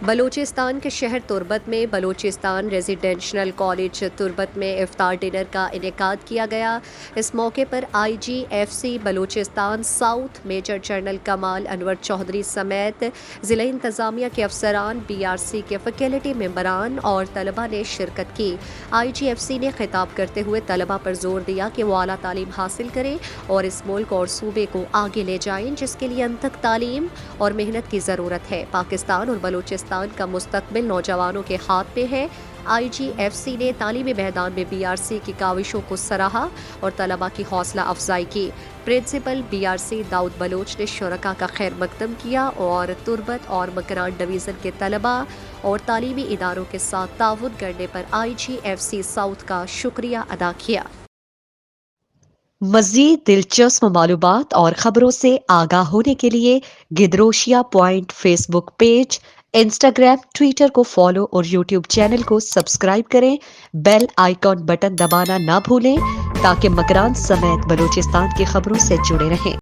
بلوچستان کے شہر تربت میں بلوچستان ریزیڈینشل کالج تربت میں افطار ڈنر کا انعقاد کیا گیا۔ اس موقع پر IGFC Balochistan south major general Kamal Anwar Chaudhry سمیت ضلع انتظامیہ کے افسران، BRC کے فیکلٹی ممبران اور طلبہ نے شرکت کی۔ IGFC نے خطاب کرتے ہوئے طلبہ پر زور دیا کہ وہ اعلیٰ تعلیم حاصل کریں اور اس ملک اور صوبے کو آگے لے جائیں، جس کے لیے انتھک تعلیم اور محنت کی ضرورت ہے۔ پاکستان اور بلوچستان کا مستقبل نوجوانوں کے ہاتھ میں ہے۔ IGFC نے تعلیمی میدان میں BRC کی کاوشوں کو سراہا اور طلبہ کی حوصلہ افزائی کی۔ پرنسپل BRC داؤد بلوچ نے شرکاء کا خیر مقدم کیا اور تربت اور مکران ڈویژن کے طلبہ اور تعلیمی اداروں کے ساتھ تعاون کرنے پر IGFC ساؤتھ کا شکریہ ادا کیا۔ مزید دلچسپ معلومات اور خبروں سے آگاہ ہونے کے لیے Gedrosia point Facebook page, Instagram, Twitter کو فالو اور یوٹیوب چینل کو سبسکرائب کریں۔ بیل آئیکن بٹن دبانا نہ بھولیں تاکہ مکران سمیت بلوچستان کی خبروں سے جڑے رہیں۔